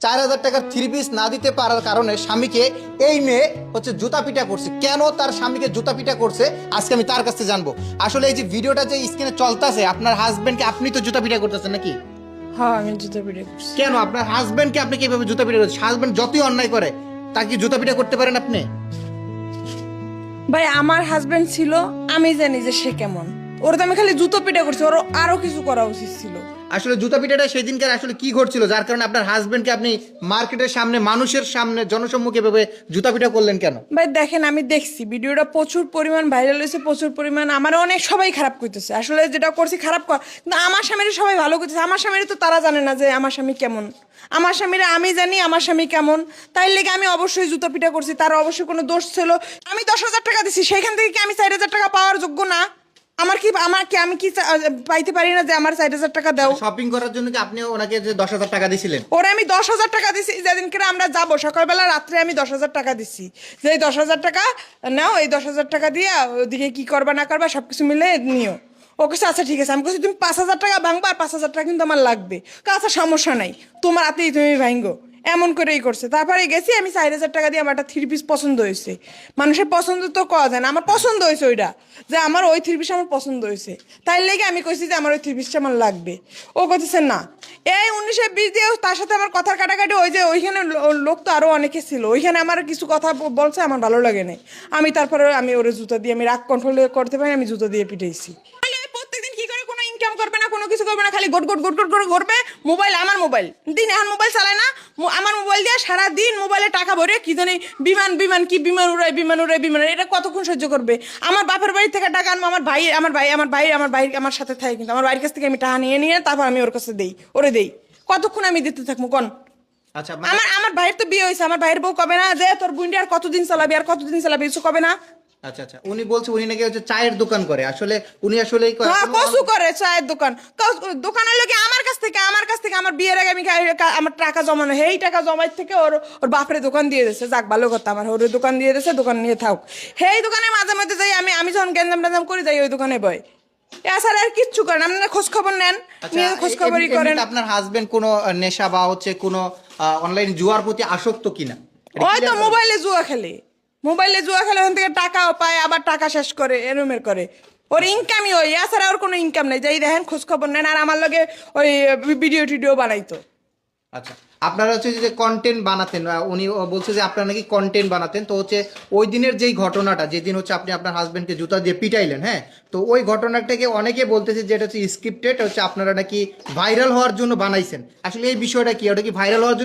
4000 টাকার 3 পিস না দিতে পারার কারণে স্বামীকে এই মেয়ে হচ্ছে জুতা পিটা করছে। কেন তার স্বামীকে জুতা পিটা করছে আজকে আমি তার কাছে জানবো। আসলে এই যে ভিডিওটা যে স্ক্রিনে চলতেছে, আপনার হাজবেন্ডকে আপনি তো জুতা পিটা করতেছেন নাকি? হ্যাঁ আমি জুতা পিটা করছি। কেন আপনার হাজবেন্ডকে আপনি কিভাবে জুতা পিটা করছেন? হাজবেন্ড যতই অন্যায় করে তাকে কি জুতা পিটা করতে পারেন আপনি? ভাই আমার হাজবেন্ড ছিল, আমি জানি যে সে কেমন। ওর তো আমি খালি জুতো পিটা করছি, ওর আরো কিছু করা উচিত ছিল। আসলে জুতা পিটাটা সেদিনকার আসলে কি ঘটছিল যার কারণে আপনার হাজবেন্ডকে আপনি মার্কেটের সামনে, মানুষের সামনে, জনসম্মুখে ভাবে জুতা পিটা করলেন কেন? ভাই দেখেন, আমি দেখছি ভিডিওটা প্রচুর পরিমাণ ভাইরাল হয়েছে, প্রচুর পরিমাণ আমার অনেক সবাই খারাপ করতেছে। আসলে যেটা করছি খারাপ কর, কিন্তু আমার স্বামীর সবাই ভালো করতেছে। আমার স্বামীর তো তারা জানে না যে আমার স্বামী কেমন। আমার স্বামীরা আমি জানি আমার স্বামী কেমন, তাই লেগে আমি অবশ্যই জুতা পিটা করছি। তার অবশ্যই কোনো দোষ ছিল। আমি 10,000 টাকা দিছি, সেখান থেকে কি আমি 4,000 টাকা পাওয়ার যোগ্য না? আমি কি পাইতে পারি না যে আমার 4,000 টাকা দাও? শপিং করার জন্য কি আপনি ওনাকে যে 10,000 টাকা দিছিলেন? ওরে আমি 10,000 টাকা দিছি, যেদিন করে আমরা যাবো সকালবেলা রাত্রে আমি 10,000 টাকা দিছি, যে এই 10,000 টাকা নাও, এই 10,000 টাকা দিয়ে ওদিকে কি করবা না করবা সবকিছু মিলে নিও। ও কাছে আচ্ছা ঠিক আছে। আমি বলছি তুমি 5,000 টাকা ভাঙবা, আর 5,000 টাকা কিন্তু আমার লাগবে। আচ্ছা সমস্যা নাই, তোমার হাতেই তুমি ভাঙো। এমন করেই করছে। তারপরে গেছি আমি 4,000 টাকা দিয়ে, আমার একটা 3 পিস পছন্দ হয়েছে। মানুষের পছন্দ তো কওয়া যায় না, আমার পছন্দ হয়েছে ওইটা, যে আমার ওই 3 পিস আমার পছন্দ হয়েছে। তাই লেগে আমি কইছি যে আমার ওই 3 পিসটা আমার লাগবে। ও কইতেছে না। এই 19-20 দিয়ে তার সাথে আমার কথার কাটাকাটি, ওই যে ওইখানে লোক তো আরো অনেকে ছিল, ওইখানে আমার কিছু কথা বলছে, আমার ভালো লাগে নাই। আমি তারপরে আমি ওরে জুতা দিয়ে, আমি রাগ কন্ট্রোল করতে পারি, আমি জুতা দিয়ে পিটাইছি। প্রত্যেকদিন কি করে কোনো ইনকাম করবে না, কোনো কিছু করবে না, খালি গোট গোট গোট গোট করে ঘুরবে। মোবাইল আমার মোবাইল, দিন এখন মোবাইল চালায় না। আমার মোবাইল দিয়ে সারা দিন মোবাইলে টাকা ভরে কি জানি বিমান বিমান কি বিমান উড়ায় বিমান উড়ায় বিমান, এটা কতক্ষণ সহ্য করবে? আমার বাপের বাড়ি থেকে টাকা আনবো, আমার ভাই আমার সাথে থাকে, কিন্তু আমার বাড়ির কাছ থেকে আমি টাকা নিয়ে নিয়ে তারপর আমি ওর কাছে দেই, ওরে দেই। কতক্ষণ আমি দিতে থাকবো কোন? আচ্ছা আমার ভাইয়ের তো বিয়ে হয়েছে, আমার ভাইয়ের বউ কবে না যে তোর বুন্ডি আর কতদিন চালাবি, আর কতদিন চালাবি, কিছু কবে না? আচ্ছা আচ্ছা, উনি বলছে উনি নাকি হচ্ছে চায়ের দোকান করে। আসলে উনি আসলে হ্যাঁ কসু করে চায়ের দোকান। দোকানের লোকে আমার কাছ থেকে আমার বিয়ের আগে আমি আমার টাকা জমানো, এই টাকা জমাই থেকে ওর বাপরে দোকান দিয়ে দিয়েছে। যাক ভালো কথা, আমার ওর দোকান দিয়ে দিয়েছে, দোকান নিয়ে থাক। সেই দোকানে মাঝে মাঝে যাই আমি যখন গ্যাঞ্জাম ট্যাঞ্জাম করি যাই ওই দোকানে বয়। এছাড়া আর কিচ্ছু করেন। আপনারা খোঁজ খবর নেন, নিয়ে খোঁজ খবরই করেন। আপনার হাজবেন্ড কোনো নেশা বা হচ্ছে কোনো অনলাইন জুয়ার প্রতি আসক্ত কিনা? ওই তো মোবাইলে জুয়া খেলে, ওখান থেকে টাকাও পায়, আবার টাকা শেষ করে, এরমের করে। ওর ইনকামই ওই, এছাড়া ওর কোনো ইনকাম নেই। যাই দেখেন খোঁজ খবর নেন। আর আমার লগে ওই ভিডিও টিডিও বানাইতো। আচ্ছা, আপনারা হচ্ছে যে কন্টেন্ট বানাতেন, উনি বলছে যে আপনারা নাকি কন্টেন্ট বানাতেন। তো হচ্ছে ওই দিনের যেই ঘটনাটা, যেদিন হচ্ছে আপনি আপনার হাজবেন্ডকে জুতা দিয়ে পিটাইলেন, হ্যাঁ, তো ওই ঘটনাটাকে অনেকে বলতেছে যে এটা হচ্ছে স্ক্রিপ্টেড, হচ্ছে আপনারা নাকি ভাইরাল হওয়ার জন্য বানাইছেন। আসলে এই বিষয়টা কি? ওটা কি ভাইরাল হওয়ার জন্য